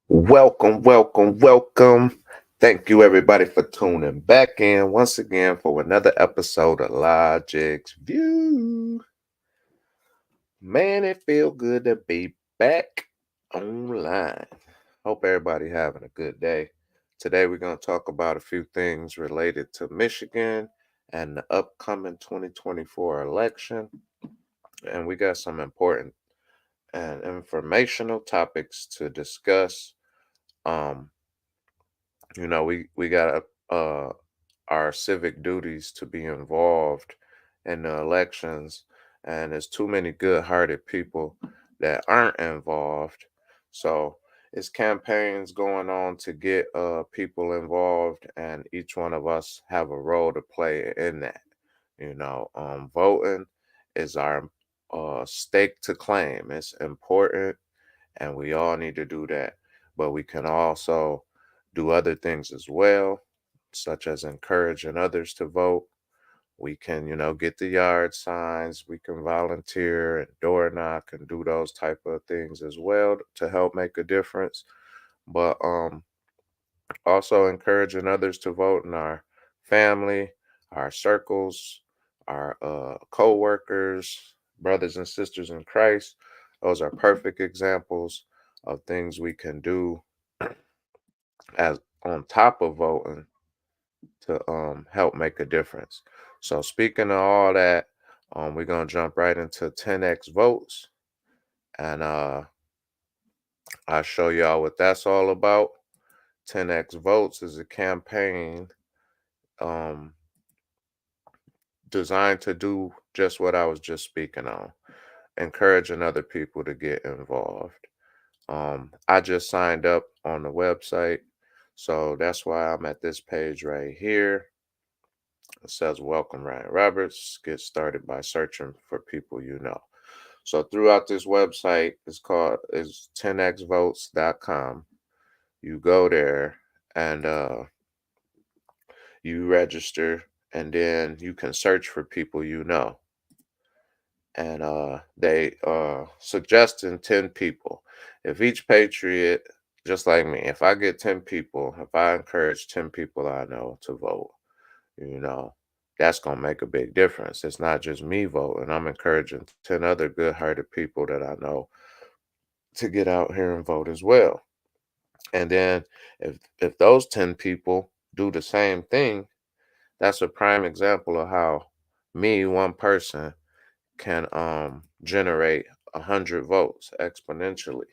Welcome, welcome, welcome. Thank you, everybody, for tuning back in once again for another episode of Logic's View. Man, it feel good to be back online. Hope everybody having a good day. Today, we're going to talk about a few things related to Michigan and the upcoming 2024 election. And we got some important and informational topics to discuss. Um, we got our civic duties to be involved in the elections, and there's too many good-hearted people that aren't involved. So it's campaigns going on to get people involved, and each one of us have a role to play in that. Voting is our stake to claim. It's important, and we all need to do that. But we can also do other things as well, such as encouraging others to vote. We can, get the yard signs. We can volunteer and door knock and do those type of things as well to help make a difference. But also encouraging others to vote in our family, our circles, our co-workers, brothers and sisters in Christ. Those are perfect examples of things we can do as on top of voting to help make a difference. So speaking of all that, we're gonna jump right into 10x votes, and I'll show y'all what that's all about. 10x votes is a campaign um, designed to do just what I was just speaking on, encouraging other people to get involved. I just signed up on the website, so that's why I'm at this page right here. It says, Welcome, Ryan Roberts. Get started by searching for people you know. So throughout this website, is 10xvotes.com. You go there and you register, and then you can search for people you know. And they suggesting 10 people. If each patriot, just like me, if I get 10 people, if I encourage 10 people I know to vote, you know, that's going to make a big difference. It's not just me voting. I'm encouraging 10 other good-hearted people that I know to get out here and vote as well. And then if those 10 people do the same thing, that's a prime example of how me, one person, can generate 100 votes exponentially.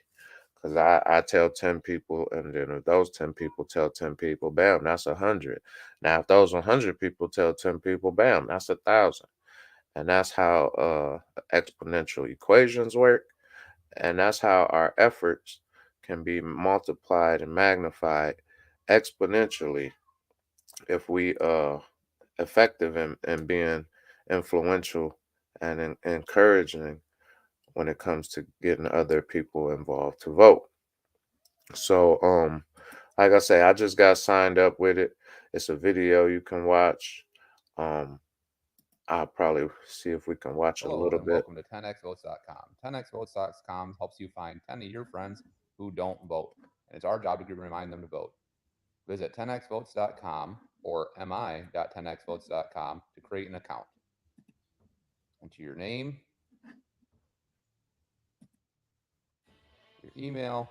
Because I tell 10 people, and then if those 10 people tell 10 people, bam, that's 100. Now, if those 100 people tell 10 people, bam, that's 1,000. And that's how exponential equations work. And that's how our efforts can be multiplied and magnified exponentially if we effective in being influential and encouraging when it comes to getting other people involved to vote. So like I say, I just got signed up with it. It's a video you can watch. Um I'll probably see if we can watch a Hello little and bit. welcome to 10xvotes.com. 10xvotes.com helps you find 10 of your friends who don't vote, and it's our job to remind them to vote. Visit 10xvotes.com or mi.10xvotes.com to create an account. Enter your name, your email,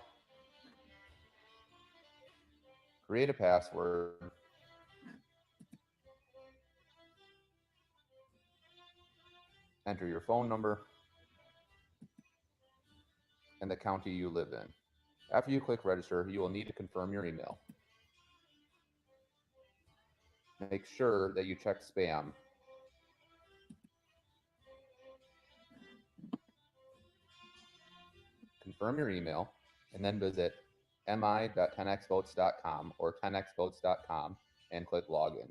create a password, enter your phone number, and the county you live in. After you click register, you will need to confirm your email. Make sure that you check spam. Confirm your email, and then visit mi.10xvotes.com or 10xvotes.com and click login.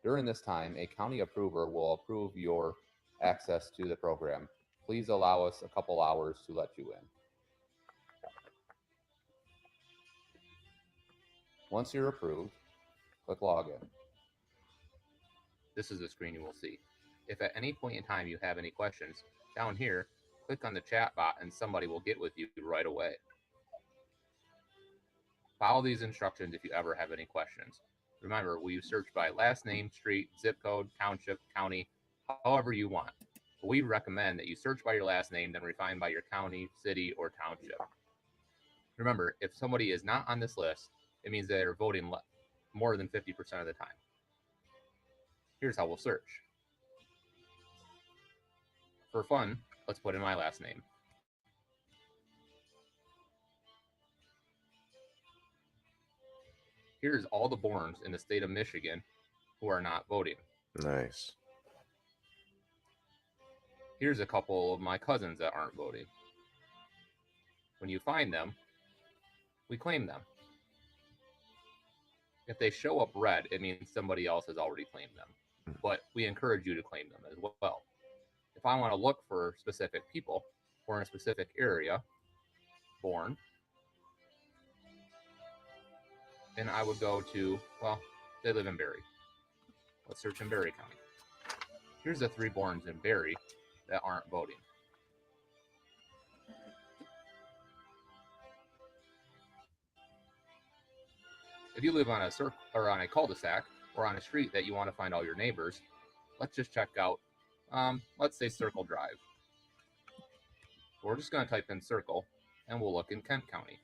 During this time, a county approver will approve your access to the program. Please allow us a couple hours to let you in. Once you're approved, click login. This is the screen you will see. If at any point in time you have any questions, down here, click on the chat bot and somebody will get with you right away. Follow these instructions if you ever have any questions. Remember, we search by last name, street, zip code, township, county, however you want. But we recommend that you search by your last name, then refine by your county, city, or township. Remember, if somebody is not on this list, it means they are voting more than 50% of the time. Here's how we'll search. For fun, let's put in my last name. Here's all the borns in the state of Michigan who are not voting. Nice. Here's a couple of my cousins that aren't voting. When you find them, we claim them. If they show up red, it means somebody else has already claimed them. But we encourage you to claim them as well. If I want to look for specific people or in a specific area, born, and I would go to, well, they live in Barry. Let's search in Barry County. Here's the 3 borns in Barry that aren't voting. If you live on a circle or on a cul-de-sac or on a street that you want to find all your neighbors, let's just check out, let's say Circle Drive. We're just going to type in Circle, and we'll look in Kent County.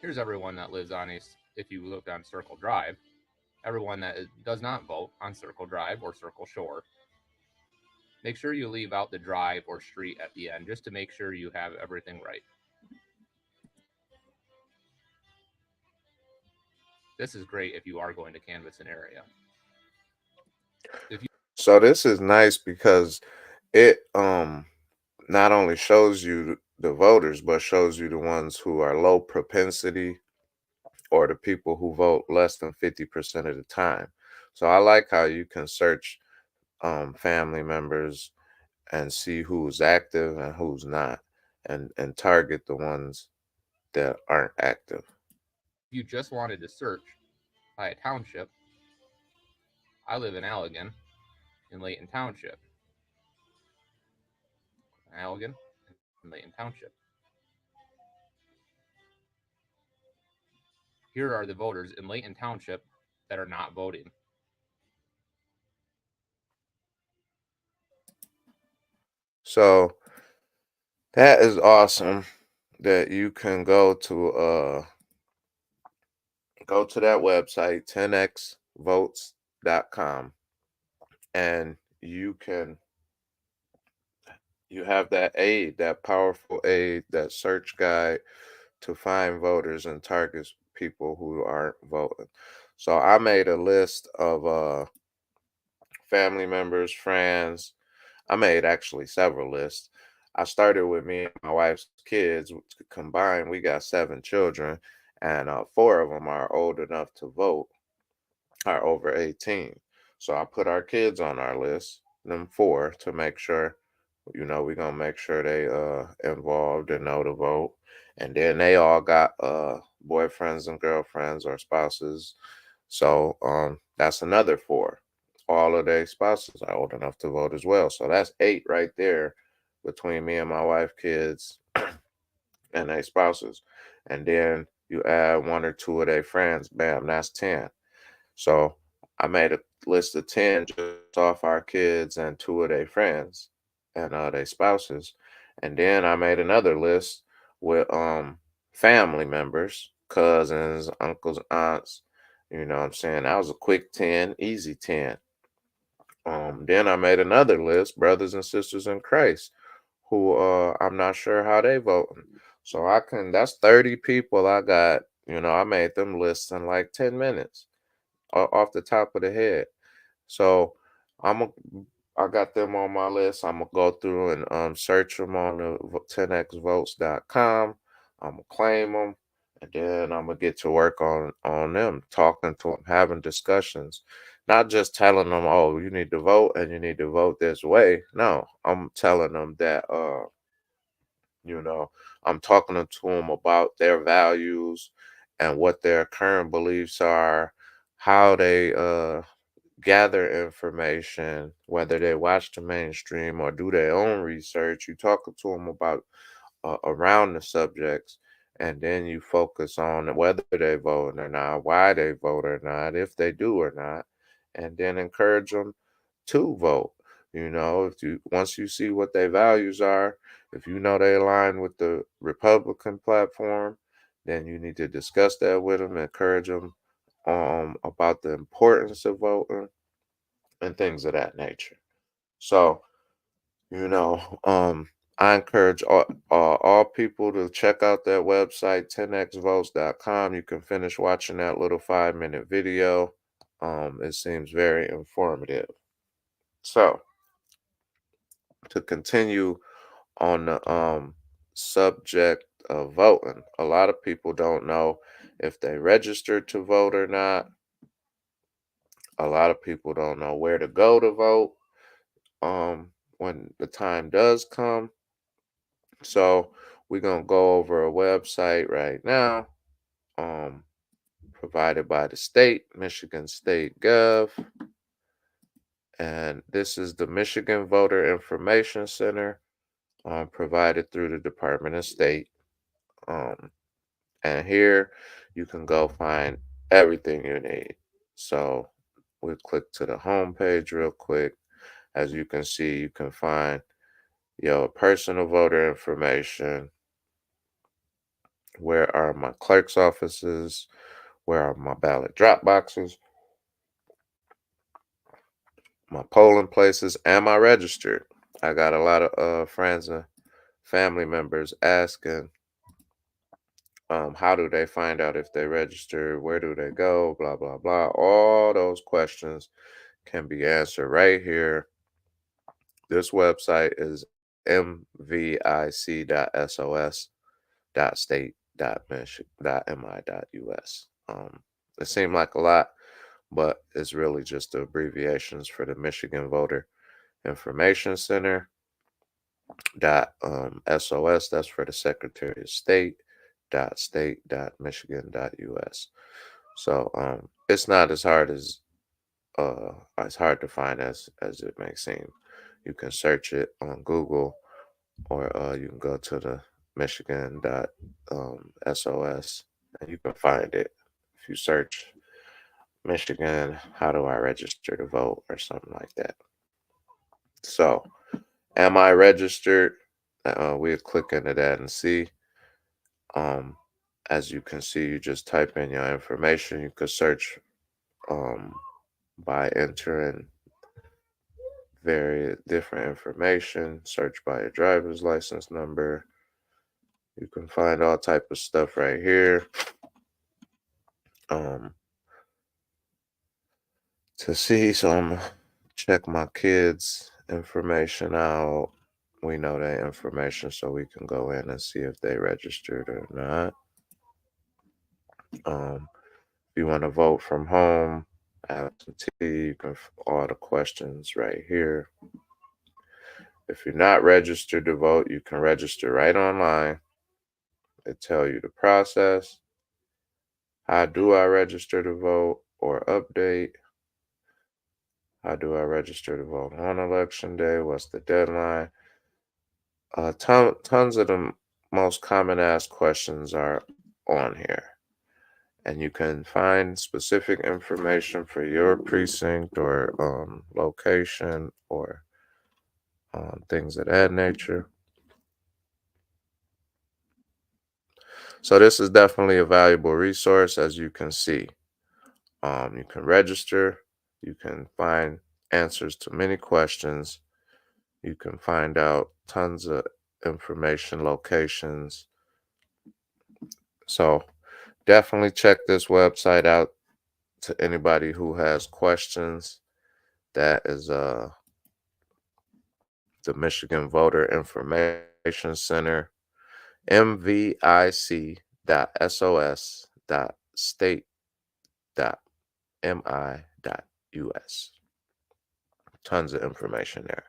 Here's everyone that lives on if you look on Circle Drive, everyone that does not vote on Circle Drive or Circle Shore. Make sure you leave out the drive or street at the end just to make sure you have everything right. This is great if you are going to canvass an area. So this is nice because it not only shows you the voters, but shows you the ones who are low propensity or the people who vote less than 50% of the time. So I like how you can search family members and see who's active and who's not, and target the ones that aren't active. If you just wanted to search by a township, I live in Allegan in Layton Township. Allegan in Layton Township. Here are the voters in Layton Township that are not voting. So that is awesome that you can go to that website 10xvotes.com, and you have that aid, that powerful aid, that search guide to find voters and target people who aren't voting. So I made a list of family members, friends. I made actually several lists. I started with me and my wife's kids. Combined, we got 7 children, and 4 of them are old enough to vote, are over 18. So I put our kids on our list, them 4, to make sure, we're gonna make sure they involved and know to vote. And then they all got boyfriends and girlfriends or spouses. So that's another 4. All of their spouses are old enough to vote as well. So that's 8 right there between me and my wife, kids, and their spouses. And then you add 1 or 2 of their friends, bam, that's 10. So I made a list of 10 just off our kids and 2 of their friends and their spouses. And then I made another list with family members, cousins, uncles, aunts. You know what I'm saying? That was a quick 10, easy 10. Then I made another list, brothers and sisters in Christ, who I'm not sure how they voting. So that's 30 people I got. I made them lists in like 10 minutes off the top of the head. So I'm a, I got them on my list. I'm gonna go through and search them on the 10xvotes.com. I'm gonna claim them, and then I'm gonna get to work on them, talking to them, having discussions, not just telling them, "Oh, you need to vote and you need to vote this way." No, I'm telling them that you know, I'm talking to them about their values and what their current beliefs are, how they gather information, whether they watch the mainstream or do their own research. You talking to them about around the subjects, and then you focus on whether they vote or not, why they vote or not, if they do or not, and then encourage them to vote. If you once you see what their values are, if you know they align with the Republican platform, then you need to discuss that with them, encourage them about the importance of voting and things of that nature. So, you know, I encourage all people to check out that website, 10xvotes.com. You can finish watching that little 5-minute video. It seems very informative. So, to continue on the subject of voting, a lot of people don't know if they registered to vote or not. A lot of people don't know where to go to vote when the time does come. So we're gonna go over a website right now, um, provided by the state, Michigan State Gov, and this is the Michigan Voter Information Center, provided through the Department of State. Um, and here you can go find everything you need. So we'll click to the home page real quick. As you can see, you can find your personal voter information. Where are my clerk's offices? Where are my ballot drop boxes? My polling places? Am I registered? I got a lot of friends and family members asking, how do they find out if they register? Where do they go? Blah, blah, blah. All those questions can be answered right here. This website is mvic.sos.state.mich.mi.us. It seemed like a lot, but it's really just the abbreviations for the Michigan Voter Information Center. .sos, that's for the Secretary of State. .state.michigan.us. So it's not as hard to find as it may seem. You can search it on Google, or you can go to the Michigan.sos and you can find it. If you search Michigan, how do I register to vote or something like that. So, am I registered? We'll click into that and see. Um, as you can see, you just type in your information. You could search um, by entering very different information. Search by your driver's license number. You can find all type of stuff right here. Um, to see, so I'm gonna check my kids' information out. We know that information, so we can go in and see if they registered or not. If you want to vote from home, absentee, you can all the questions right here. If you're not registered to vote, you can register right online. It tell you the process. How do I register to vote or update? How do I register to vote on election day? What's the deadline? Tons of the most common asked questions are on here. And you can find specific information for your precinct or location or things of that nature. So this is definitely a valuable resource, as you can see. You can register, you can find answers to many questions, you can find out tons of information, locations. So definitely check this website out to anybody who has questions. That is the Michigan Voter Information Center, mvic.sos.state.mi.us. Tons of information there.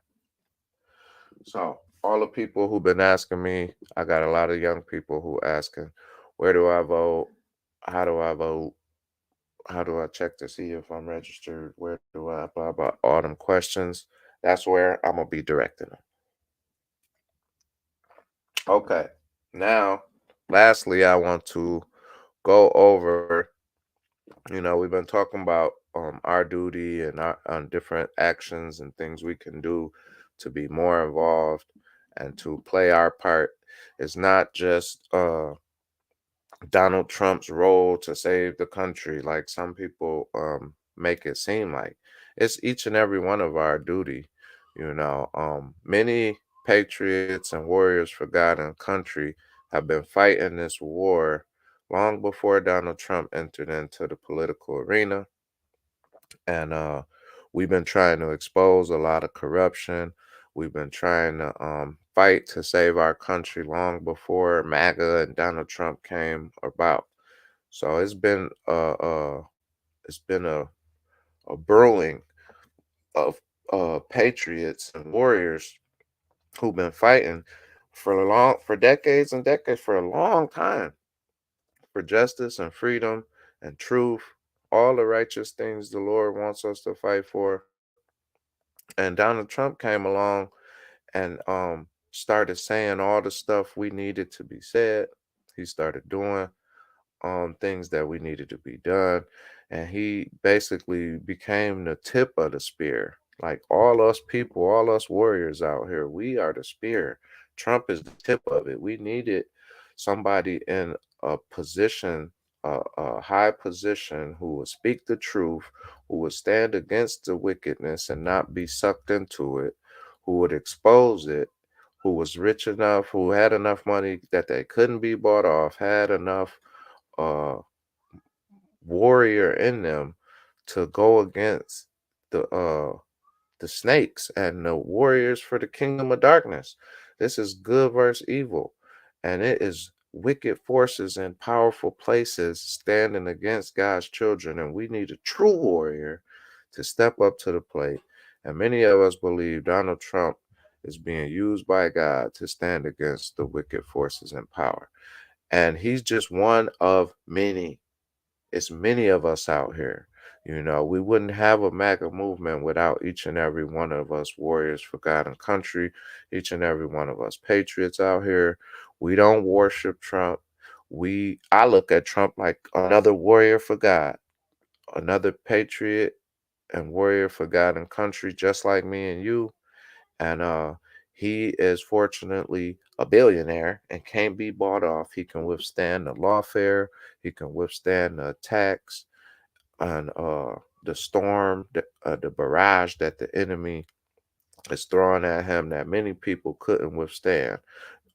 So all the people who've been asking me, I got a lot of young people who asking, where do I vote? How do I vote? How do I check to see if I'm registered? Where do I blah blah all them questions? That's where I'm gonna be directing them. Okay. Now, lastly, I want to go over, we've been talking about our duty and our on different actions and things we can do to be more involved and to play our part. It's not just Donald Trump's role to save the country, like some people make it seem like. It's each and every one of our duty. Many patriots and warriors for God and country have been fighting this war long before Donald Trump entered into the political arena, and we've been trying to expose a lot of corruption. We've been trying to fight to save our country long before MAGA and Donald Trump came about. So it's been a brewing of patriots and warriors who've been fighting for decades and decades, for a long time, for justice and freedom and truth, all the righteous things the Lord wants us to fight for. And Donald Trump came along and started saying all the stuff we needed to be said. He started doing things that we needed to be done. And he basically became the tip of the spear. Like all us people, all us warriors out here, we are the spear. Trump is the tip of it. We needed somebody in a position, a high position, who would speak the truth, who would stand against the wickedness and not be sucked into it, who would expose it, who was rich enough, who had enough money that they couldn't be bought off, had enough uh warrior in them to go against the snakes and the warriors for the kingdom of darkness. This is good versus evil, and it is wicked forces in powerful places standing against God's children, and we need a true warrior to step up to the plate. And many of us believe Donald Trump is being used by God to stand against the wicked forces in power. And he's just one of many. It's many of us out here. We wouldn't have a MAGA movement without each and every one of us warriors for God and country, each and every one of us patriots out here. We don't worship Trump. I look at Trump like another warrior for God, another patriot and warrior for God and country, just like me and you. And he is fortunately a billionaire and can't be bought off. He can withstand the lawfare. He can withstand the attacks and the storm, the barrage that the enemy is throwing at him, that many people couldn't withstand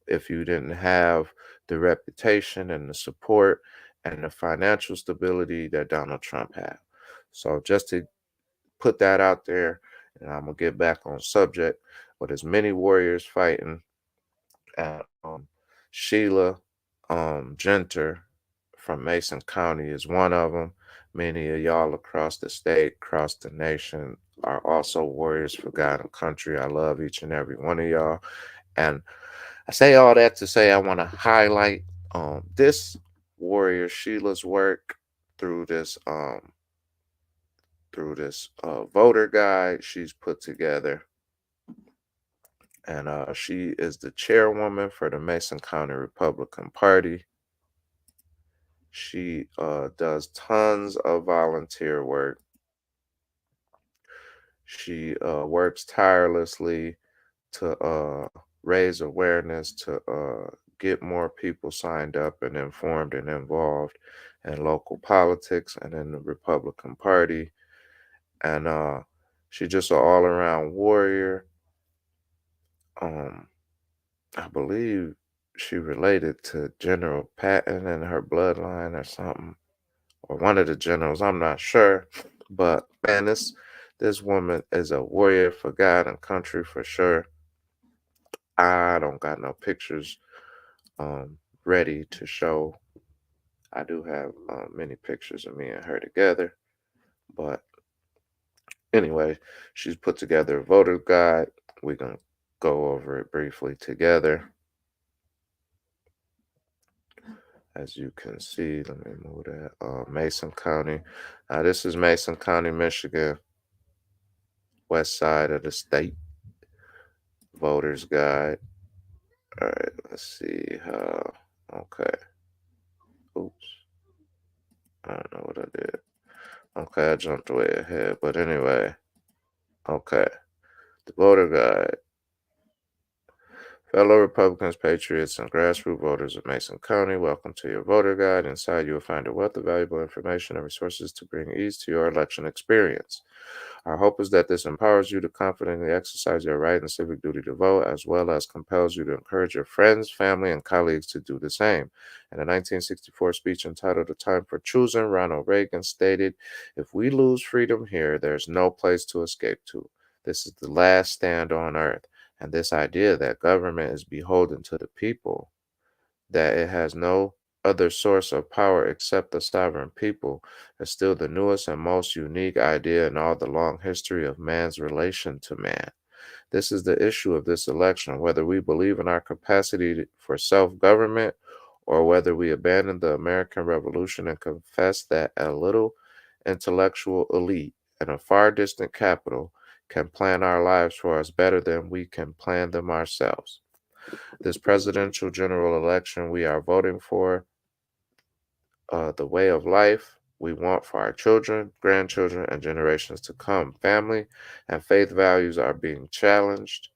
if you didn't have the reputation and the support and the financial stability that Donald Trump had. So just to put that out there, and I'm gonna get back on subject. But there's many warriors fighting, and Sheila Genter from Mason County is one of them. Many of y'all across the state, across the nation, are also warriors for God and country. I love each and every one of y'all, and I say all that to say I want to highlight this warrior Sheila's work through this voter guide she's put together. And she is the chairwoman for the Mason County Republican Party. She does tons of volunteer work. She works tirelessly to raise awareness, to get more people signed up and informed and involved in local politics and in the Republican Party. And she's just an all around warrior. Um, I believe she related to General Patton and her bloodline or something, or one of the generals. I'm not sure, but man, this woman is a warrior for God and country for sure. I don't got no pictures ready to show. I do have many pictures of me and her together, but anyway, she's put together a voter guide. We're gonna go over it briefly together. As you can see, let me move that. Mason County. This is Mason County, Michigan, west side of the state. Voters guide. All right, let's see how. Okay. Oops. I don't know what I did. Okay, I jumped way ahead. But anyway, okay. The voter guide. Fellow Republicans, patriots, and grassroots voters of Mason County, welcome to your voter guide. Inside, you will find a wealth of valuable information and resources to bring ease to your election experience. Our hope is that this empowers you to confidently exercise your right and civic duty to vote, as well as compels you to encourage your friends, family, and colleagues to do the same. In a 1964 speech entitled "The Time for Choosing," Ronald Reagan stated, "If we lose freedom here, there's no place to escape to. This is the last stand on earth." And this idea that government is beholden to the people, that it has no other source of power except the sovereign people, is still the newest and most unique idea in all the long history of man's relation to man. This is the issue of this election, whether we believe in our capacity for self government or whether we abandon the American Revolution and confess that a little intellectual elite in a far distant capital can plan our lives for us better than we can plan them ourselves. This presidential general election we are voting for the way of life we want for our children, grandchildren, and generations to come. Family and faith values are being challenged,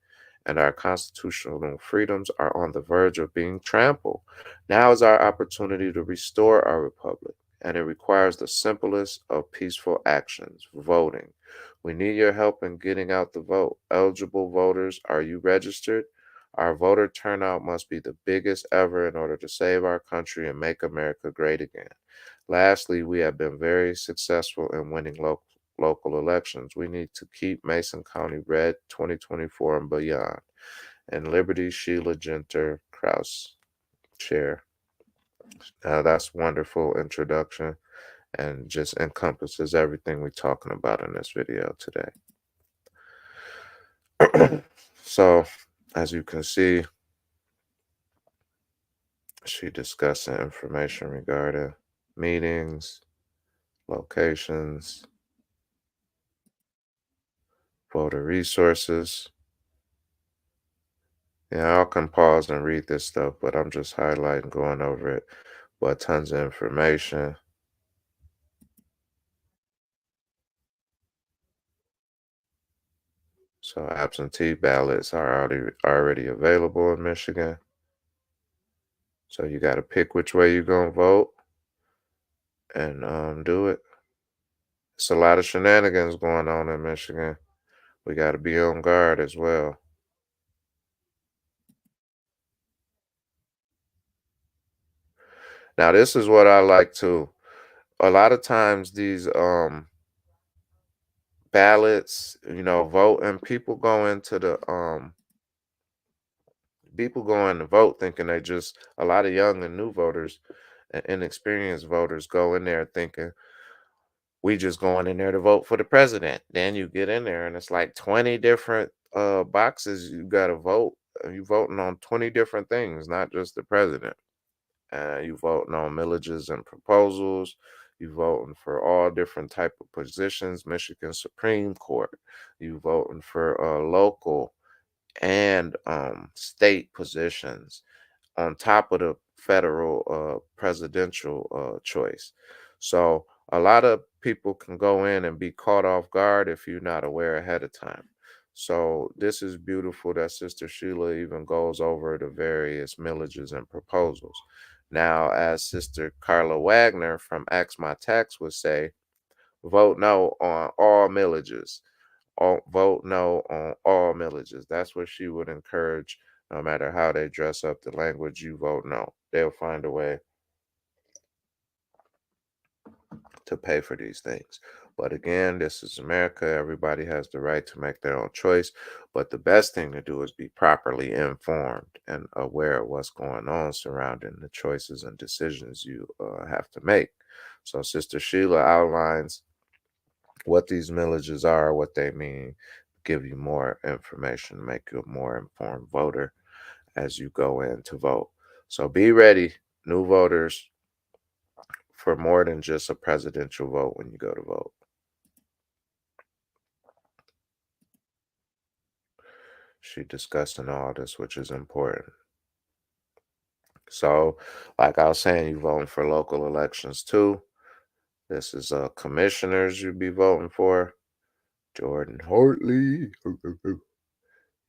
and our constitutional freedoms are on the verge of being trampled. Now is our opportunity to restore our republic, and it requires the simplest of peaceful actions: voting. We need your help in getting out the vote. Eligible voters, are you registered? Our voter turnout must be the biggest ever in order to save our country and make America great again. Lastly, we have been very successful in winning local elections. We need to keep Mason County red 2024 and beyond. And Liberty Sheila Genter Kraus, Chair. That's wonderful introduction and just encompasses everything we're talking about in this video today. So, as you can see, she discussing information regarding meetings, locations, voter resources. Yeah, I can pause and read this stuff, but I'm just highlighting, going over it. But tons of information. So absentee ballots are already available in Michigan. So you got to pick which way you're gonna vote and do it. It's a lot of shenanigans going on in Michigan. We got to be on guard as well. Now, this is what I like too. A lot of times these ballots, vote, and people go in to vote thinking they just, a lot of young and new voters and inexperienced voters go in there thinking we just going in there to vote for the president. Then you get in there and it's like 20 different boxes you got to vote. You voting on 20 different things, not just the president. You voting on millages and proposals. You voting for all different type of positions. Michigan Supreme Court. You voting for local and state positions on top of the federal presidential choice. So a lot of people can go in and be caught off guard if you're not aware ahead of time. So this is beautiful that Sister Sheila even goes over the various millages and proposals. Now, as Sister Carla Wagner from Ask My Tax would say, vote no on all millages. Vote no on all millages. That's what she would encourage. No matter how they dress up the language, you vote no. They'll find a way to pay for these things. But again, this is America. Everybody has the right to make their own choice. But the best thing to do is be properly informed and aware of what's going on surrounding the choices and decisions you have to make. So, Sister Sheila outlines what these millages are, what they mean, give you more information, make you a more informed voter as you go in to vote. So be ready new voters for more than just a presidential vote when you go to vote. She discussing all this, which is important. So, like I was saying, you voting for local elections too. This is commissioners you'd be voting for. Jordan Hartley.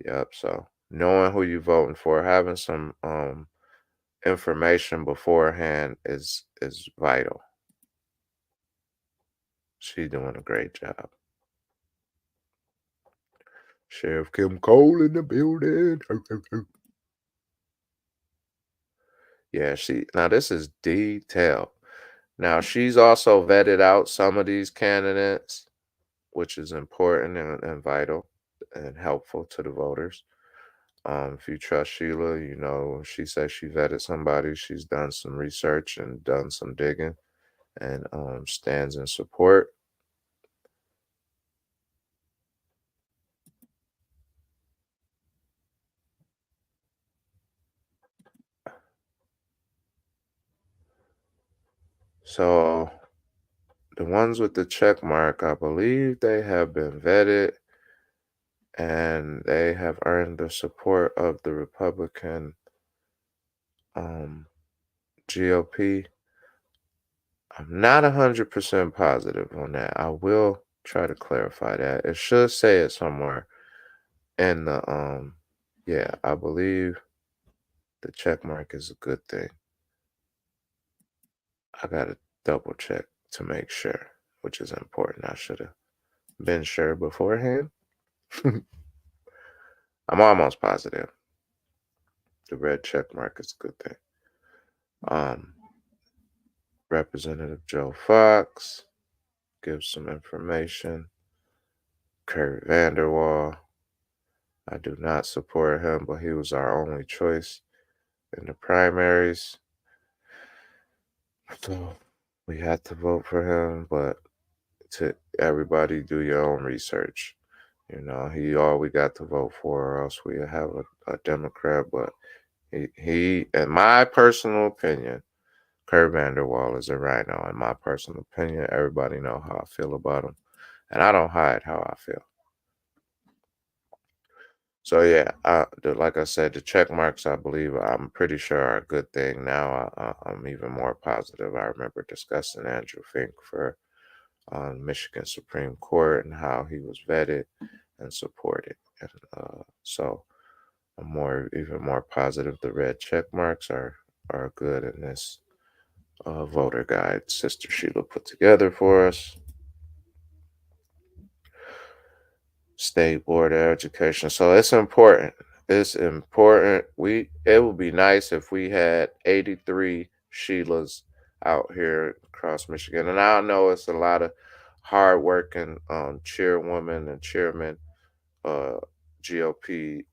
Yep. So knowing who you voting for, having some information beforehand is vital. She's doing a great job. Sheriff Kim Cole in the building. Yeah, she now this is detailed. Now she's also vetted out some of these candidates, which is important and vital and helpful to the voters. If you trust Sheila, you know she says she vetted somebody. She's done some research and done some digging, and stands in support. So the ones with the check mark, I believe they have been vetted and they have earned the support of the Republican um, GOP. I'm not 100% positive on that. I will try to clarify that. It should say it somewhere in the yeah, I believe the check mark is a good thing. I gotta double check to make sure, which is important. I should have been sure beforehand. I'm almost positive. The red check mark is a good thing. Um, Representative Joe Fox gives some information. Kurt Vanderwall. I do not support him, but he was our only choice in the primaries. So we had to vote for him, but to everybody do your own research. You know, he all we got to vote for, or else we have a Democrat. But he, in my personal opinion, Kurt Vanderwall is a rhino. In my personal opinion, everybody know how I feel about him, and I don't hide how I feel. So yeah, like I said, the check marks I believe I'm pretty sure are a good thing. Now I'm even more positive. I remember discussing Andrew Fink for Michigan Supreme Court and how he was vetted and supported, and so I'm even more positive. The red check marks are good in this voter guide Sister Sheila put together for us. State Board of Education. So it's important. It's important. It would be nice if we had 83 Sheilas out here across Michigan. And I know it's a lot of hardworking chairwomen and chairmen, uh, GOP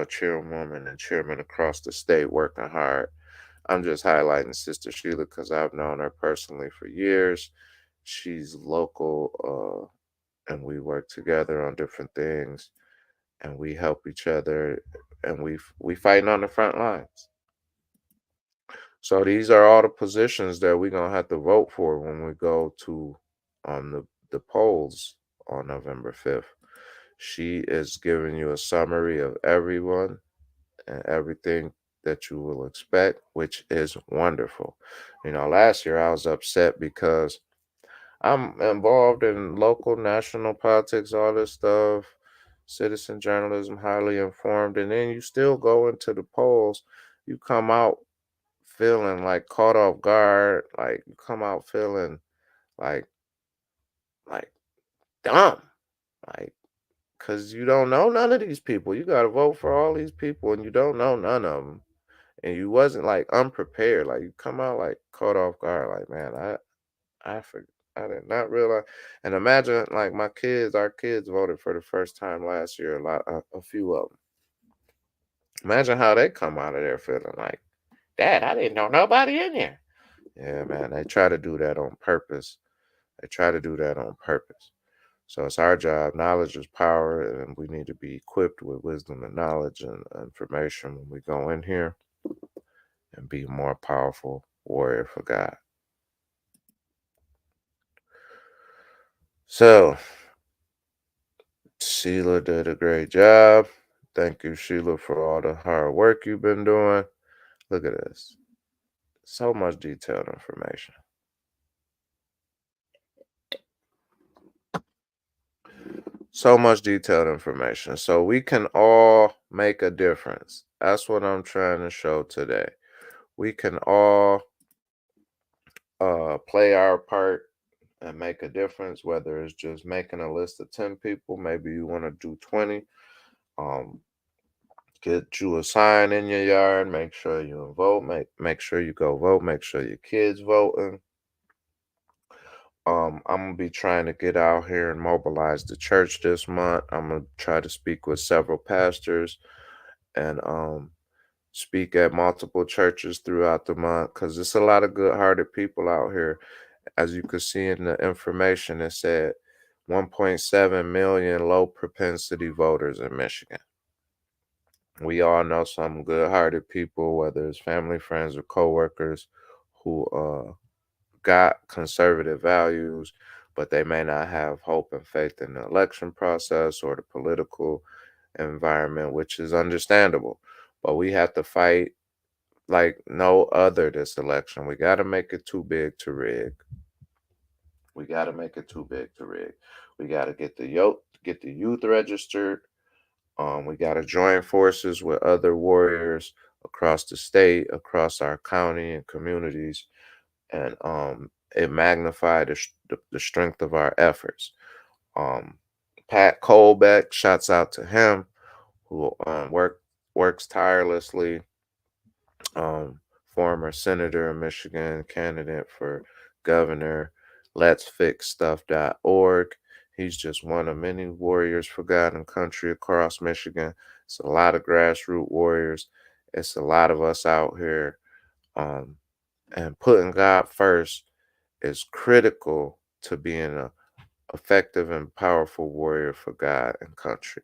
chairwomen and chairmen across the state working hard. I'm just highlighting Sister Sheila because I've known her personally for years. She's local, and we work together on different things, and we help each other, and we fighting on the front lines. So these are all the positions that we're gonna have to vote for when we go to the polls on November 5th. She is giving you a summary of everyone and everything that you will expect, which is wonderful. You know, last year I was upset because I'm involved in local, national politics, all this stuff, citizen journalism, highly informed, and then you still go into the polls. You come out feeling like caught off guard, like you come out feeling like like dumb, like because you don't know none of these people. You got to vote for all these people, and you don't know none of them, and you wasn't like unprepared. Like you come out like caught off guard, like man, I did not realize. And imagine, like our kids voted for the first time last year. A few of them. Imagine how they come out of there feeling like, Dad, I didn't know nobody in here. Yeah, man, they try to do that on purpose. They try to do that on purpose. So it's our job. Knowledge is power, and we need to be equipped with wisdom and knowledge and information when we go in here. and be a more powerful warrior for God. So, Sheila did a great job. Thank you, Sheila, for all the hard work you've been doing. Look at this. So much detailed information. So much detailed information. So we can all make a difference. That's what I'm trying to show today. We can all play our part and make a difference, whether it's just making a list of 10 people, maybe you want to do 20. Um, get you a sign in your yard, make sure you vote, make sure you go vote, make sure your kids voting. I'm gonna be trying to get out here and mobilize the church this month. I'm gonna try to speak with several pastors and speak at multiple churches throughout the month because there's a lot of good-hearted people out here. As you could see in the information, it said 1.7 million low propensity voters in Michigan. We all know some good-hearted people, whether it's family, friends, or coworkers, who got conservative values, but they may not have hope and faith in the election process or the political environment, which is understandable. But we have to fight like no other this election. We got to make it too big to rig. We got to make it too big to rig. We got to get the youth registered. We got to join forces with other warriors across the state, across our county and communities, and it magnified the strength of our efforts. Um, Pat Colbeck, shouts out to him, who works tirelessly. Um, Former senator of Michigan, candidate for governor. Let's Fix Stuff.org. He's just one of many warriors for God and country across Michigan. It's a lot of grassroots warriors. It's a lot of us out here. Um, and putting God first is critical to being a effective and powerful warrior for God and country.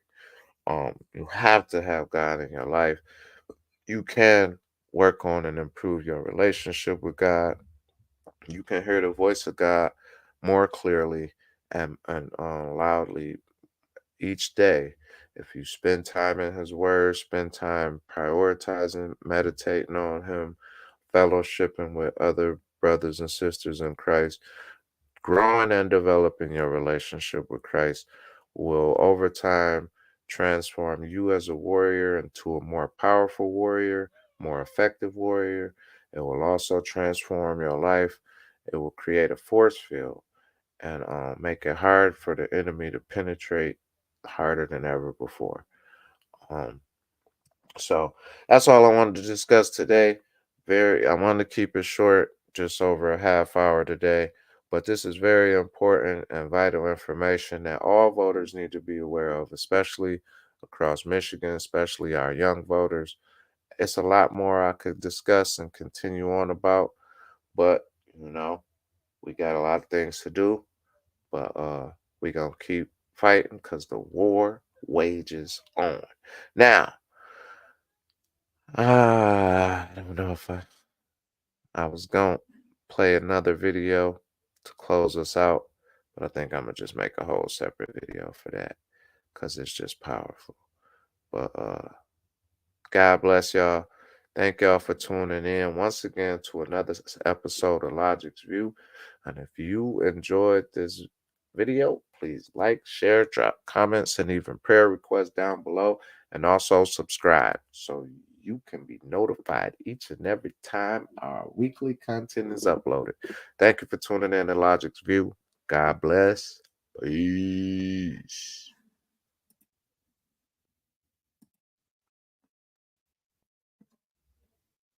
You have to have God in your life. You can work on and improve your relationship with God. You can hear the voice of God more clearly and loudly each day if you spend time in His Word, spend time prioritizing, meditating on Him, fellowshipping with other brothers and sisters in Christ. Growing and developing your relationship with Christ will over time transform you as a warrior into a more powerful warrior, more effective warrior. It will also transform your life. It will create a force field and make it hard for the enemy to penetrate harder than ever before. Um, so that's all I wanted to discuss today. I wanted to keep it short, just over a half hour today. But this is very important and vital information that all voters need to be aware of, especially across Michigan, especially our young voters. It's a lot more I could discuss and continue on about, but you know, we got a lot of things to do. But we gonna keep fighting because the war wages on. Now, I don't know if I was gonna play another video to close us out, but I think I'm gonna just make a whole separate video for that because it's just powerful. But God bless y'all. Thank y'all for tuning in once again to another episode of Logic's View. And if you enjoyed this video, please like, share, drop comments, and even prayer requests down below. And also subscribe so you can be notified each and every time our weekly content is uploaded. Thank you for tuning in to Logic's View. God bless. Peace.